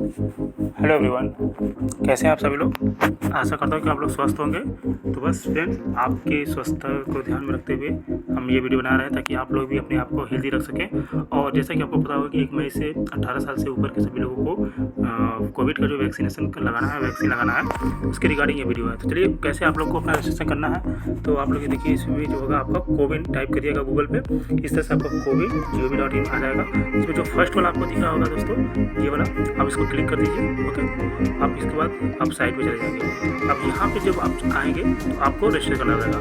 Hello everyone, कैसे हैं आप सभी लोग। आशा करता हूँ कि आप लोग स्वस्थ होंगे। तो बस फ्रेंड्स, आपके स्वास्थ्य को ध्यान में रखते हुए हम ये वीडियो बना रहे हैं ताकि आप लोग भी अपने आप को हेल्दी रख सकें। और जैसा कि आपको पता होगा कि 1 मई से 18 साल से ऊपर के सभी लोगों को कोविड का जो वैक्सीनेशन लगाना है, वैक्सीन लगाना है, उसके रिगार्डिंग ये वीडियो है। तो चलिए, कैसे आप लोग को अपना रजिस्ट्रेशन करना है, तो आप लोग ये देखिए, इसमें जो होगा आपका कोविन टाइप करिएगा गूगल पे। इस तरह से आपका covid.gov.in आ जाएगा। इसमें जो फर्स्ट वाला आपको दिख रहा होगा दोस्तों, ये वाला, आप इसको क्लिक कर दीजिए। ओके, अब इसके बाद आप साइट पे चले जाएंगे। अब यहाँ पे जब आप आएंगे तो आपको रजिस्टर करना रहेगा।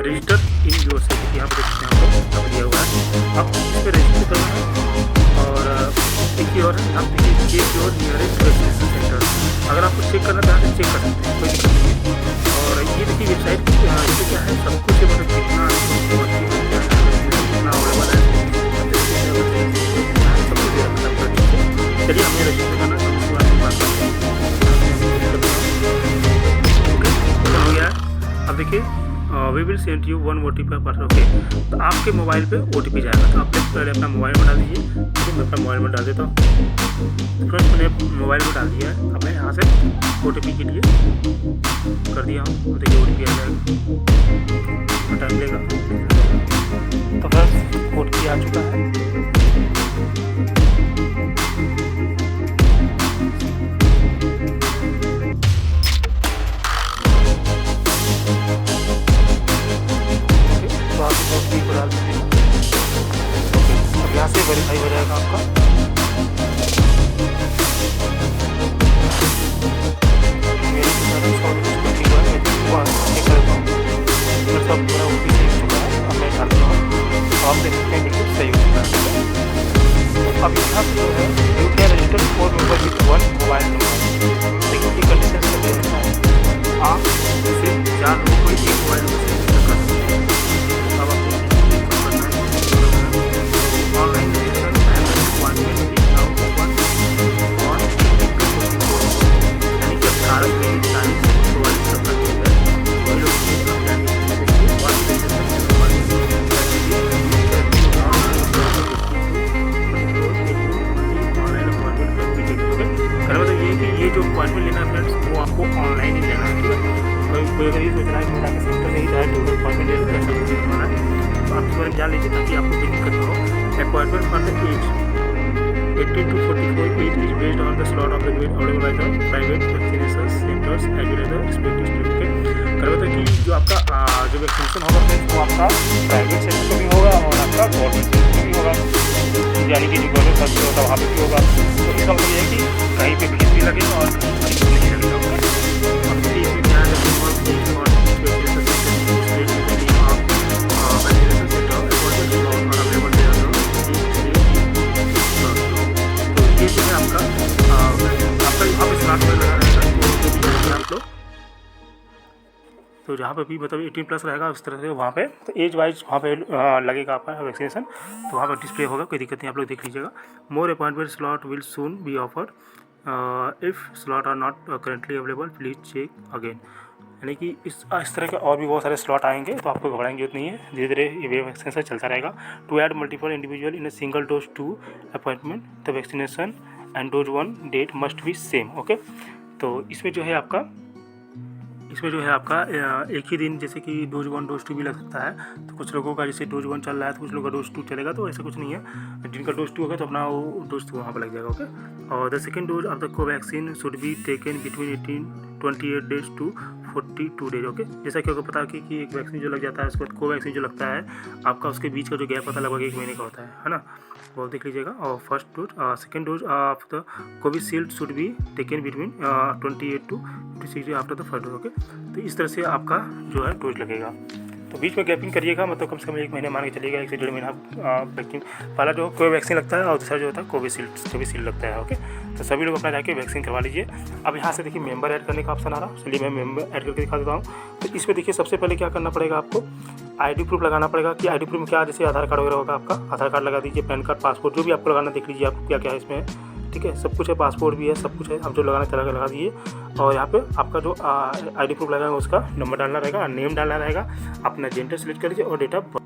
रजिस्टर इन योर सेल्फ, यहाँ पे देखते हैं आपको दिया हुआ है। अब इस पर रजिस्टर करना है। और एक ही और है, आप देखिए check your nearest vaccination centre. अगर आपको चेक करना चाहते हैं चेक कर सकते हैं, कोई दिक्कत नहीं है। और ये देखिए वेबसाइट इससे क्या है, सब कुछ मतलब कितना अवेलेबल है, सब कुछ। चलिए, हमें रजिस्टर करना है, उसके बारे में बात करते हैं। ओके, हो गया है। अब देखिए, we will send you 1 OTP पर। ओके, तो आपके मोबाइल पे OTP जाएगा। तो आप पहले अपना मोबाइल में डाल दीजिए। ठीक है, मैं अपना मोबाइल में डाल देता हूँ। फ्रेंड्स, मैंने मोबाइल में डाल दिया है। अब मैं यहाँ से OTP के लिए कर दिया हूँ। तो देखिए OTP आ जाएगा, टाइम लेगा। तो फ्रेंड्स, OTP आ चुका है। डाल दीजिए। ओके, अब यहाँ से वेरीफाई हो जाएगा आपका। मेरे सब पूरा OTP देख चुका है। अब मैं डालता हूँ, तो आप देख सकते हैं बिल्कुल सही हो चुका है। तो अब यहाँ पे जो है, you can register 4 member with 1 mobile number. लेकिन ये कंडीशन से देना है, आप सिर्फ 4 लोगों को 1 मोबाइल नंबर से रजिस्टर कर सकते हैं। अब आप online registration appointment now open और यानी कि 18 से 40 तक का है। वही लोग मतलब ये जो अपॉइंटमेंट लेना है फ्रेंड्स, वो आपको ऑनलाइन ही लेना है। ठीक है, कोई अगर ये सोच रहा है कि मेरा सेंटर नहीं जाए तो अपॉइंटमेंट ले लो, ऐसा कुछ नहीं होना है। तो आप इस बारे में जान लीजिए ताकि आपको कोई दिक्कत ना हो। Appointment for the age 18 to 44 age is based on the slot of available by the private vaccination centres as well as the respective state के। कर बताए कि जो आपका जो वैक्सीनेशन होगा फ्रेंड्स, वो आपका प्राइवेट सेक्टर में भी होगा और आपका गवर्नमेंट सेक्टर में भी होगा। यानी कि जो गवर्नमेंट सेक्टर होगा वहाँ पर भी होगा। तो इसका मतलब ये है कि कहीं पे भीड़ भी लगेगा और कहीं पे नहीं लगेगा। अब देखिए इसमें क्या है, तो जहाँ पे भी मतलब 18+ रहेगा उस तरह से वहाँ पे, तो एज वाइज वहाँ पे लगेगा आपका वैक्सीनेशन। तो वहाँ पर डिस्प्ले होगा, कोई दिक्कत नहीं, आप लोग देख लीजिएगा। More appointment slot will soon be offered, if slot are not currently available please check again. यानी कि इस तरह के और भी बहुत सारे स्लॉट आएंगे, तो आपको घबराने की जरूरत नहीं है। धीरे धीरे ये वैक्सीनेशन चलता रहेगा। To add multiple individual in a single dose to appointment the vaccination and dose 1 date must be same. Okay, तो इसमें जो है आपका एक ही दिन, जैसे कि डोज 1 डोज 2 भी लग सकता है। तो कुछ लोगों का जैसे डोज 1 चल रहा है तो कुछ लोगों का डोज 2 चलेगा। तो ऐसा कुछ नहीं है, जिनका डोज 2 होगा तो अपना वो डोज 2 वहाँ पर लग जाएगा। ओके, और the second dose of the Covaxin should be taken between 28 days to 42 days. Okay, जैसा कि आपको पता कि एक वैक्सीन जो लग जाता है, उसके बाद कोवैक्सीन जो लगता है आपका, उसके बीच का जो गैप होता है लगभग 1 महीने का होता है ना। वो देख लीजिएगा। और first dose second dose of the Covishield should be taken between 28 to 56 days after the first dose. Okay, तो इस तरह से आपका जो है डोज लगेगा। तो बीच में गैपिंग करिएगा, मतलब कम से कम 1 महीने मान के चलिएगा, 1 से 1.5 महीना वैक्सीन। पहला जो कोवैक्सीन लगता है और दूसरा जो होता है कोविशील्ड लगता है। ओके, तो सभी लोग अपना जाके वैक्सीन करवा लीजिए। अब यहाँ से देखिए मेंबर ऐड करने का ऑप्शन आ रहा है। चलिए मैं मेंबर ऐड करके दिखा देता हूँ। तो इसमें देखिए सबसे पहले क्या करना पड़ेगा, आपको आईडी प्रूफ लगाना पड़ेगा। कि आईडी प्रूफ में क्या, जैसे आधार कार्ड वगैरह होगा आपका, आधार कार्ड लगा दीजिए, पैन कार्ड, पासपोर्ट, जो भी आपको लगाना देख लीजिए आपको क्या क्या है इसमें। ठीक है, सब कुछ है, पासपोर्ट भी है, सब कुछ है, आप जो लगाना चाहेंगे लगा दीजिए। और यहाँ पे आपका जो आईडी प्रूफ लगाएंगे उसका नंबर डालना रहेगा, नेम डालना रहेगा, अपना जेंडर सेलेक्ट कर लीजिए और डेट ऑफ बर्थ।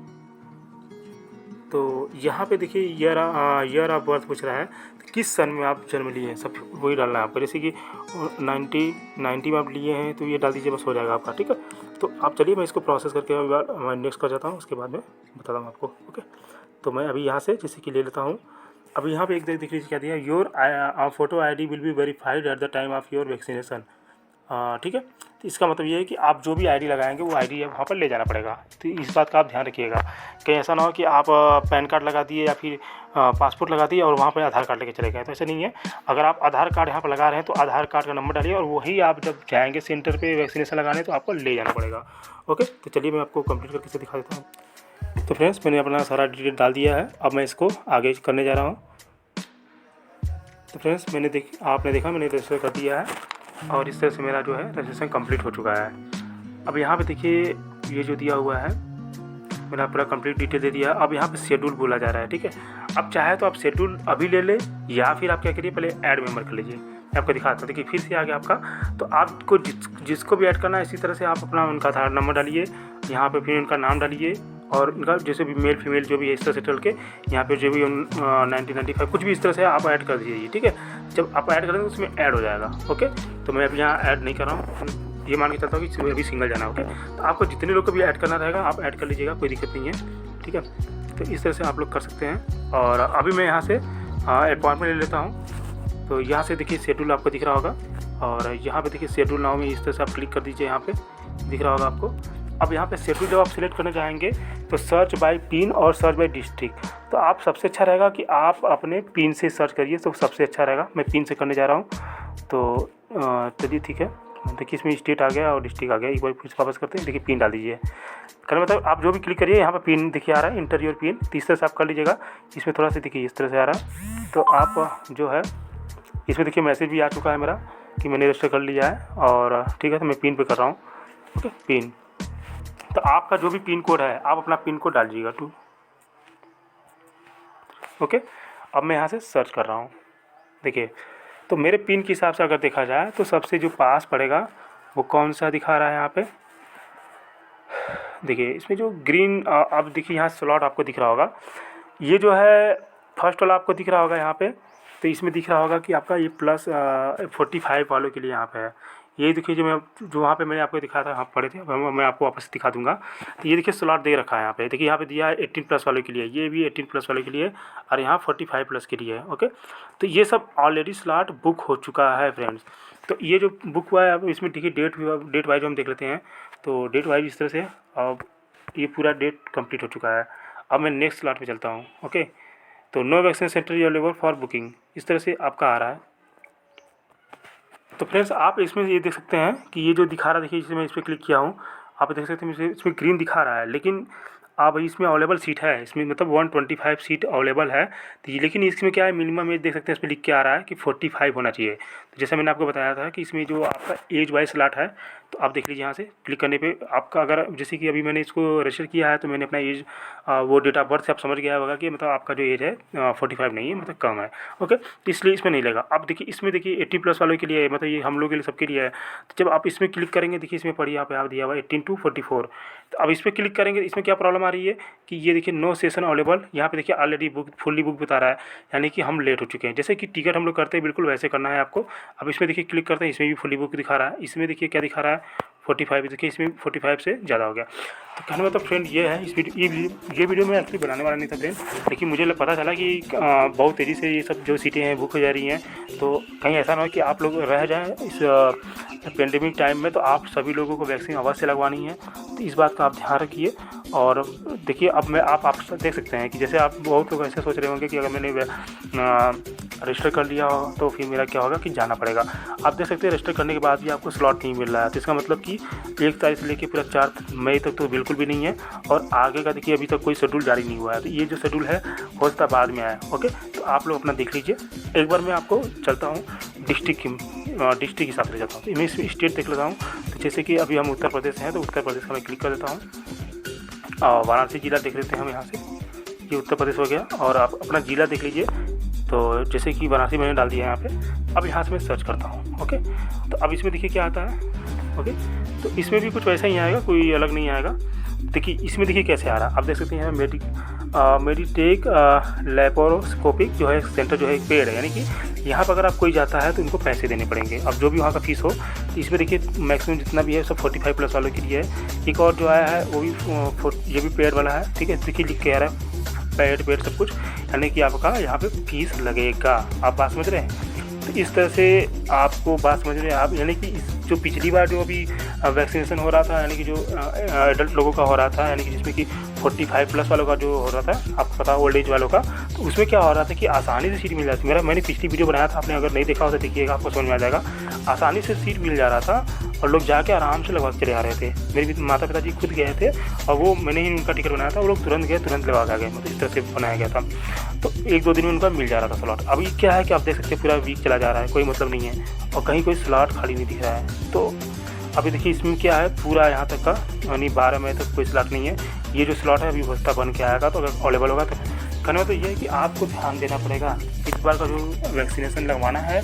तो यहाँ पे देखिए ईयर ऑफ बर्थ पूछ रहा है, तो किस सन में आप जन्म लिए हैं, सब वही डालना है आपको। जैसे कि 90 में आप लिए हैं तो ये डाल दीजिए, बस हो जाएगा आपका, ठीक है। तो आप चलिए मैं इसको प्रोसेस करके मैं नेक्स्ट कर जाता हूँ, उसके बाद में बताता हूँ आपको, ओके। तो मैं अभी यहाँ से जैसे कि ले लेता हूँ। अभी यहाँ पे एक देख लीजिए क्या दिया, your photo ID will be verified at the time of your vaccination, ठीक है। तो इसका मतलब ये है कि आप जो भी ID लगाएंगे वो ID वहाँ पर ले जाना पड़ेगा। तो इस बात का आप ध्यान रखिएगा, कहीं ऐसा ना हो कि आप पैन कार्ड लगा दिए या फिर पासपोर्ट लगा दिए और वहाँ पर आधार कार्ड लेके चले गए, तो ऐसा नहीं है। अगर आप आधार कार्ड यहाँ पर लगा रहे हैं तो आधार कार्ड का नंबर डालिए और वही आप जब जाएंगे सेंटर पे वैक्सीनेशन लगाने तो आपको ले जाना पड़ेगा, ओके। तो चलिए मैं आपको कंप्लीट करके से दिखा देता हूँ। तो फ्रेंड्स मैंने अपना सारा डिटेल डाल दिया है, अब मैं इसको आगे करने जा रहा हूँ। तो फ्रेंड्स आपने देखा मैंने रजिस्टर कर दिया है और इस तरह से मेरा जो है रजिस्ट्रेशन कंप्लीट हो चुका है। अब यहाँ पे देखिए ये जो दिया हुआ है मैंने पूरा कंप्लीट डिटेल दे दिया। अब यहाँ पे शेड्यूल बोला जा रहा है, ठीक है। अब चाहे तो आप शेड्यूल अभी ले लें या फिर आप क्या करिए पहले ऐड मेंबर कर लीजिए। मैं आपको दिखाता हूँ, देखिए फिर से आ गया आपका। तो आपको जिसको भी ऐड करना है इसी तरह से आप अपना उनका आधार नंबर डालिए, यहाँ पे फिर उनका नाम डालिए और उनका जैसे भी मेल फीमेल जो भी है इस तरह से चल के यहाँ पे जो भी 1995 कुछ भी इस तरह से आप ऐड कर दीजिए, ठीक है। जब आप ऐड करेंगे तो उसमें ऐड हो जाएगा, ओके। तो मैं अभी यहाँ ऐड नहीं कर रहा हूँ, ये मान के चलता हूँ कि अभी सिंगल जाना, ओके। तो आपको जितने लोग को भी ऐड करना रहेगा आप ऐड कर लीजिएगा, कोई दिक्कत नहीं है, ठीक है। तो इस तरह से आप लोग कर सकते हैं। और अभी मैं यहाँ से अपॉइंटमेंट ले लेता हूँ। तो यहाँ से देखिए शेड्यूल आपको दिख रहा होगा और यहाँ पे देखिए शेड्यूल नाउ में इस तरह से आप क्लिक कर दीजिए, यहाँ पे दिख रहा होगा आपको। अब यहाँ पे शेड्यूल जब आप सिलेक्ट करने जाएंगे तो सर्च बाय पिन और सर्च बाय डिस्ट्रिक्ट, तो आप सबसे अच्छा रहेगा कि आप अपने पिन से सर्च करिए, तो सबसे अच्छा रहेगा। मैं पिन से करने जा रहा हूँ, तो चलिए ठीक है। देखिए इसमें स्टेट आ गया और डिस्ट्रिक्ट आ गया। एक बार फिर वापस करते हैं, देखिए पिन डाल दीजिए। करने मतलब आप जो भी क्लिक करिए यहाँ पर पिन देखिए आ रहा है, इंटर योर पिन, तो इस तरह से आप कर लीजिएगा। इसमें थोड़ा सा देखिए इस तरह से आ रहा है, तो आप जो है इसमें देखिए मैसेज भी आ चुका है मेरा कि मैंने रजिस्टर कर लिया है और ठीक है। तो मैं पिन पे कर रहा हूँ, ओके पिन। तो आपका जो भी पिन कोड है आप अपना पिन कोड डाल दीजिएगा 2, ओके। अब मैं यहाँ से सर्च कर रहा हूँ, देखिए तो मेरे पिन के हिसाब से अगर देखा जाए तो सबसे जो पास पड़ेगा वो कौन सा दिखा रहा है यहाँ पे, देखिए इसमें जो ग्रीन अब देखिए यहाँ स्लॉट आपको दिख रहा होगा, ये जो है फर्स्ट वाला आपको दिख रहा होगा यहाँ पे। तो इसमें दिख रहा होगा कि आपका ये प्लस 45 वालों के लिए यहाँ पे है। ये देखिए जो वहाँ पे मैंने आपको दिखाया था, यहाँ पढ़े थे, मैं आपको वापस दिखा दूंगा। तो ये देखिए स्लॉट दे रखा है यहाँ पे, देखिए यहाँ पे दिया है 18+ वालों के लिए, ये भी 18+ वालों के लिए और यहाँ 45+ के लिए है, ओके। तो ये सब ऑलरेडी स्लॉट बुक हो चुका है फ्रेंड्स। तो ये जो बुक हुआ है अब इसमें देखिए डेट वाइज हम देख लेते हैं। तो डेट वाइज इस तरह से अब ये पूरा डेट कंप्लीट हो चुका है। अब मैं नेक्स्ट स्लॉट पे चलता हूँ, ओके। तो no vaccine centre available for booking, इस तरह से आपका आ रहा है। तो फ्रेंड्स आप इसमें ये देख सकते हैं कि ये जो दिखा रहा है, देखिए इसमें मैं इस पर क्लिक किया हूँ, आप देख सकते हैं इसमें ग्रीन दिखा रहा है, लेकिन अब इसमें अवेलेबल सीट है, इसमें मतलब 125 सीट अवेलेबल है। तो ये लेकिन इसमें क्या है मिनिमम एज देख सकते हैं, इस पर लिख के आ रहा है कि 45 होना चाहिए। तो जैसे मैंने आपको बताया था कि इसमें जो आपका एज वाइज स्लॉट है, तो आप देख लीजिए यहाँ से क्लिक करने पे आपका अगर जैसे कि अभी मैंने इसको रजिस्टर किया है तो मैंने अपना एज वो डेट ऑफ बर्थ से आप समझ गया होगा कि मतलब आपका जो एज है 45 नहीं है, मतलब कम है, ओके। तो इसलिए इसमें नहीं लेगा। अब देखिए इसमें देखिए 80+ वालों के लिए, मतलब ये हम लोग के लिए सबके लिए है। तो जब आप इसमें क्लिक करेंगे देखिए इसमें पढ़िए यहाँ पे आप दिया हुआ 18 to 44। तो अब इस पर क्लिक करेंगे, इसमें क्या प्रॉब्लम आ रही है कि ये देखिए नो सेशन अवेलेबल, यहाँ पे देखिए ऑलरेडी बुक फुल्ली बुक बता रहा है, यानी कि हम लेट हो चुके हैं। जैसे कि टिकट हम लोग करते हैं बिल्कुल वैसे करना है आपको। अब इसमें देखिए क्लिक करते हैं, इसमें भी फुल्ली बुक दिखा रहा है, इसमें देखिए क्या दिखा रहा है 45, देखिए इसमें 45 से ज़्यादा हो गया। तो कहने मतलब फ्रेंड ये है इस ये वीडियो मैं एक्चुअली बनाने वाला नहीं था फ्रेंड, लेकिन मुझे पता चला कि बहुत तेज़ी से ये सब जो सीटें हैं बुक हो जा रही हैं। तो कहीं ऐसा ना हो कि आप लोग रह जाएँ इस पेंडेमिक टाइम में, तो आप सभी लोगों को वैक्सीन अवश्य लगवानी है। तो इस बात का आप ध्यान रखिए। और देखिए अब मैं आप देख सकते हैं कि जैसे आप बहुत लोग ऐसे सोच रहे होंगे कि अगर मैंने रजिस्टर कर लिया हो तो फिर मेरा क्या होगा कि जाना पड़ेगा। आप देख सकते हैं रजिस्टर करने के बाद भी आपको स्लॉट नहीं मिल रहा है। तो इसका मतलब कि 1 तारीख से लेकर पूरा 4 मई तक तो बिल्कुल भी नहीं है, और आगे का देखिए अभी तक कोई शेड्यूल जारी नहीं हुआ है। तो ये जो शेड्यूल है हो सकता बाद में आया, ओके। तो आप लोग अपना देख लीजिए। एक बार मैं आपको चलता हूँ डिस्ट्रिक्ट हिसाब से जाता हूँ, मैं इसमें स्टेट देख लेता हूँ। तो जैसे कि अभी हम उत्तर प्रदेश हैं तो उत्तर प्रदेश का मैं क्लिक कर देता हूँ और वाराणसी ज़िला देख लेते हैं हम यहाँ से, ये उत्तर प्रदेश हो गया। और आप अपना ज़िला देख लीजिए, तो जैसे कि वाराणसी मैंने डाल दिया है यहाँ पे। अब यहाँ से मैं सर्च करता हूँ, ओके। तो अब इसमें देखिए क्या आता है, ओके। तो इसमें भी कुछ वैसा ही आएगा, कोई अलग नहीं आएगा। देखिए इसमें देखिए कैसे आ रहा है, आप देख सकते हैं मेडिटेक लेप्रोस्कोपिक जो है सेंटर जो है एक पेड़ है, यानी कि यहाँ पर अगर आप कोई जाता है तो उनको पैसे देने पड़ेंगे। अब जो भी वहाँ का फ़ीस हो, तो इसमें देखिए मैक्सिमम जितना भी है सब 45 प्लस वालों के लिए है। एक और जो आया है वो भी ये भी पेड वाला है, ठीक है। देखिए लिख के आ रहा है पेड सब कुछ, यानी कि आपका यहाँ पे फीस लगेगा। आप बात समझ रहे हैं? तो इस तरह से आपको बात समझ रहे हैं आप, यानी कि जो पिछली बार जो अभी वैक्सीनेशन हो रहा था, यानी कि जो एडल्ट लोगों का हो रहा था, यानी कि जिसमें कि 45 प्लस वालों का जो हो रहा था, आपको पता ओल्ड एज वालों का, तो उसमें क्या हो रहा था कि आसानी से सीट मिल जाती। मैंने पिछली वीडियो बनाया था, आपने अगर नहीं देखा हो तो देखिएगा, आपको समझ में आ जाएगा। आसानी से सीट मिल जा रहा था और लोग जाके आराम से लगवा के चले आ रहे थे। मेरे भी माता पिताजी खुद गए थे और वो मैंने ही उनका टिकट बनाया था, वो लोग तुरंत गए, तुरंत लगा के आ गए। मतलब इस तरह से बनाया गया था, तो 1-2 दिन में उनका मिल जा रहा था स्लॉट। अभी क्या है कि आप देख सकते हैं पूरा वीक चला जा रहा है, कोई मतलब नहीं है और कहीं कोई स्लॉट खाली नहीं दिख रहा है। तो अभी देखिए इसमें क्या है, पूरा यहाँ तक का यानी 12 मई तक कोई स्लॉट नहीं है। ये जो स्लॉट है अभी व्यवस्था बन के आएगा, तो अगर अवेलेबल होगा तो कहने में तो ये है कि आपको ध्यान देना पड़ेगा। इस बार का जो वैक्सीनेशन लगवाना है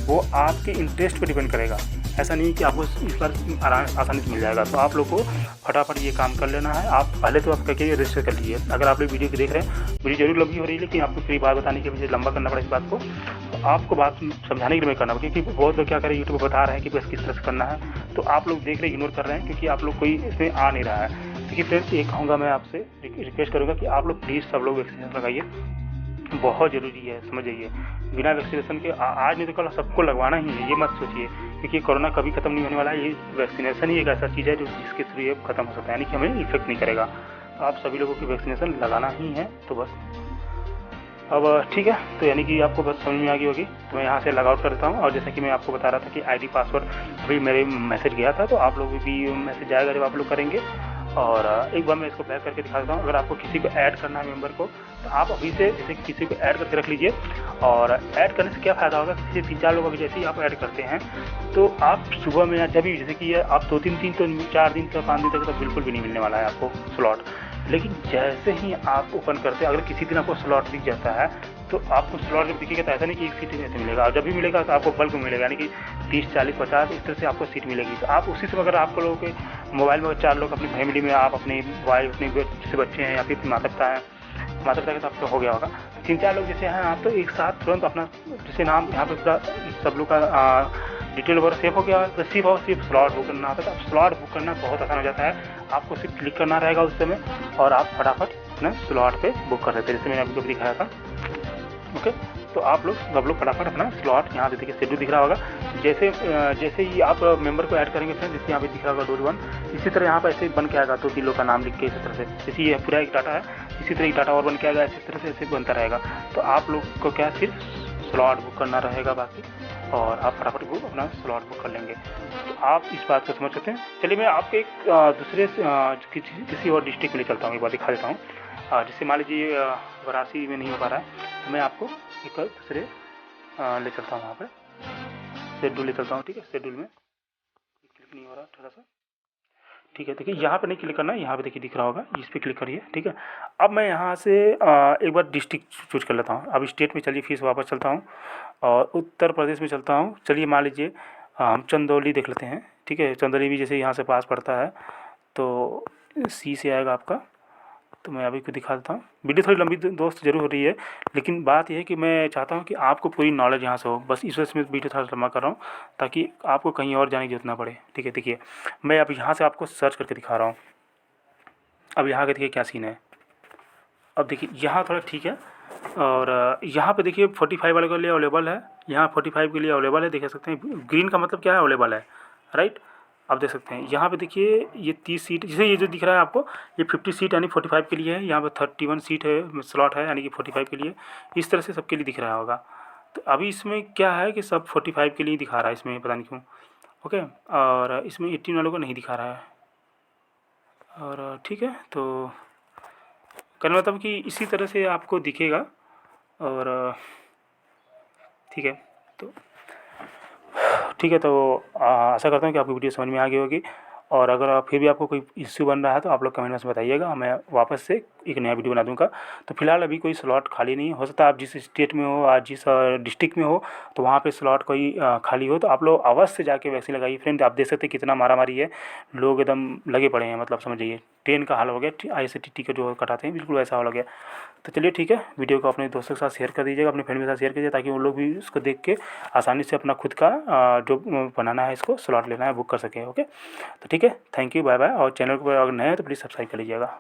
वो आपके इंटरेस्ट पर डिपेंड करेगा। ऐसा नहीं कि आपको इस बार आसानी से मिल जाएगा, तो आप लोग को फटाफट ये काम कर लेना है। आप पहले तो आप करके रजिस्टर कर लीजिए। अगर आप लोग वीडियो को देख रहे हैं, वीडियो जरूर लंबी हो रही है, लेकिन आपको पूरी बात बताने के वजह लंबा करना पड़ा इस बात को, तो आपको बात समझाने के लिए मैं करना पड़ा, क्योंकि बहुत लोग क्या करें यूट्यूब पर बता रहे हैं कि बस किस तरह से करना है, तो आप लोग देख रहे इग्नोर कर रहे हैं, क्योंकि आप लोग कोई इसमें आ नहीं रहा है। देखिए फ्रेंड्स, ये कहूँगा मैं आपसे, रिक्वेस्ट करूँगा कि आप लोग प्लीज़ सब लोग वैक्सीनेशन लगाइए, बहुत ज़रूरी है, समझ जाइए। बिना वैक्सीनेशन के आज नहीं तो कल सबको लगवाना ही है, ये मत सोचिए, क्योंकि कोरोना कभी ख़त्म नहीं होने वाला है। ये वैक्सीनेशन ही एक ऐसा चीज़ है जो जिसके थ्रू ये ख़त्म हो सकता है, यानी कि हमें इफेक्ट नहीं करेगा। तो आप सभी लोगों की वैक्सीनेशन लगाना ही है, तो बस अब ठीक है। तो यानी कि आपको बस समझ में आ गई होगी, तो मैं यहाँ से लॉग आउट कर देता हूँ। और जैसा कि मैं आपको बता रहा था कि आईडी पासवर्ड अभी मेरे मैसेज गया था, तो आप लोग भी मैसेज आएगा जब आप लोग करेंगे। और एक बार मैं इसको बैक करके दिखा देता हूँ। अगर आपको किसी को ऐड करना है मेंबर को, तो आप अभी से जैसे किसी को ऐड करके रख लीजिए। और ऐड करने से क्या फ़ायदा होगा, किसी 3-4 लोगों को जैसे ही आप ऐड करते हैं, तो आप सुबह में या जब भी, जैसे कि आप 2-3 तो 4 दिन तक 5 दिन तक तो बिल्कुल भी नहीं मिलने वाला है आपको स्लॉट। लेकिन जैसे ही आप ओपन करते हैं, अगर किसी दिन आपको स्लॉट दिख जाता है, तो आपको स्लॉट जब दिखेगा तो ऐसा नहीं कि एक सीट ऐसे मिलेगा, और जब भी मिलेगा तो आपको बल्क में मिलेगा, यानी कि 30, 40, 50 इस तरह से आपको सीट मिलेगी। तो आप उसी समय, अगर आप लोगों के मोबाइल में 4 लोग अपनी फैमिली में, आप अपनी वाइफ, अपने जैसे बच्चे हैं या फिर माता पिता हैं, माता पिता के तो आपका हो गया होगा, 3-4 लोग जैसे हैं आप, तो एक साथ तुरंत अपना जैसे नाम यहाँ पे पूरा सब लोग का डिटेल वगैरह सेव हो गया, तो सिर्फ स्लॉट बुक करना होता है। तो अब स्लॉट बुक करना बहुत आसान हो जाता है, आपको सिर्फ क्लिक करना रहेगा उस समय और आप फटाफट अपने स्लॉट पे बुक कर देते हैं, जैसे मैंने आपको दिखाया था। ओके, तो आप लोग सब लोग फटाफट अपना स्लॉट यहाँ से देखिए शेड्यूल दिख रहा होगा। जैसे ही आप मेंबर को ऐड करेंगे फ्रेंड्स, जैसे यहाँ पे दिख रहा होगा डोज 1, इसी तरह यहाँ पर ऐसे बन के आएगा 2-3 लोग का नाम लिख के इसी तरह से, जैसे ये पूरा एक डाटा है, इसी तरह एक डाटा और बन के आएगा, इसी तरह से ऐसे बनता रहेगा। तो आप लोग को क्या सिर्फ स्लॉट बुक करना रहेगा बाकी, और आप फटाफट बुक अपना स्लॉट बुक कर लेंगे। तो आप इस बात को समझ सकते हैं। चलिए मैं आपको एक दूसरे किसी और डिस्ट्रिक्ट में ले चलता हूँ, एक बार दिखा देता हूँ। जिससे मान लीजिए वाराणसी में नहीं हो पा रहा है, तो मैं आपको एक दूसरे ले चलता हूँ, वहाँ पर शेड्यूल ले चलता हूँ। ठीक है, शेड्यूल में क्लिक नहीं हो रहा थोड़ा सा, ठीक है। देखिए यहाँ पे नहीं क्लिक करना है, यहाँ पे देखिए दिख रहा होगा, इस पर क्लिक करिए। ठीक है, अब मैं यहाँ से एक बार डिस्ट्रिक्ट चूज कर लेता हूँ। अब स्टेट में चलिए फिर से वापस चलता हूँ और उत्तर प्रदेश में चलता हूँ। चलिए मान लीजिए हम चंदौली देख लेते हैं। ठीक है, चंदौली भी जैसे यहाँ से पास पड़ता है, तो सी से आएगा आपका। तो मैं अभी को दिखा देता हूँ। वीडियो थोड़ी लंबी दोस्त जरूर हो रही है, लेकिन बात यह है कि मैं चाहता हूँ कि आपको पूरी नॉलेज यहाँ से हो, बस इस वजह से मैं वीडियो थोड़ा लंबा कर रहा हूँ, ताकि आपको कहीं और जाने की जरूरत ना पड़े। ठीक है, देखिए मैं अब यहाँ से आपको सर्च करके दिखा रहा हूँ। अब यहाँ का देखिए क्या सीन है। अब देखिए यहाँ थोड़ा ठीक है, और यहाँ पे देखिए 45 वाले के लिए अवेलेबल है, यहाँ 45 के लिए अवेलेबल है, देख सकते हैं। ग्रीन का मतलब क्या है, अवेलेबल है, राइट। आप देख सकते हैं यहाँ पे देखिए ये 30 सीट, जैसे ये जो दिख रहा है आपको, ये 50 सीट यानी 45 के लिए है। यहाँ पे 31 सीट है, स्लॉट है, यानी कि 45 के लिए। इस तरह से सबके लिए दिख रहा होगा। तो अभी इसमें क्या है कि सब 45 के लिए दिखा रहा है इसमें, पता नहीं क्यों। ओके, और इसमें 18 वालों को नहीं दिखा रहा है। और ठीक है, तो कहने मतलब कि इसी तरह से आपको दिखेगा। और ठीक है, तो ठीक है, तो आशा करता हूँ कि आपको वीडियो समझ में आ गई होगी। और अगर फिर भी आपको कोई इश्यू बन रहा है तो आप लोग कमेंट में बताइएगा, मैं वापस से एक नया वीडियो बना दूँगा। तो फिलहाल अभी कोई स्लॉट खाली नहीं है। हो सकता है आप जिस स्टेट में हो, आज जिस डिस्ट्रिक्ट में हो, तो वहाँ पे स्लॉट कोई खाली हो, तो आप लोग अवश्य जाके वैक्सीन लगाइए। फ्रेंड आप देख सकते हैं कितना मारामारी है, लोग एकदम लगे पड़े हैं, मतलब समझ जाइए ट्रेन का हाल हो गया, IRCTC टिकट जो कटाते हैं बिल्कुल वैसा हो गया। तो चलिए ठीक है, वीडियो को अपने दोस्तों के साथ शेयर कर दीजिएगा, अपने फ्रेंड के साथ शेयर कीजिए, ताकि वो लोग भी उसको देख के आसानी से अपना खुद का जो बनाना है, इसको स्लॉट लेना है, बुक कर सकें। ओके, तो ठीक है, थैंक यू, बाय बाय। और चैनल पर अगर नए हैं तो प्लीज़ सब्सक्राइब कर लीजिएगा।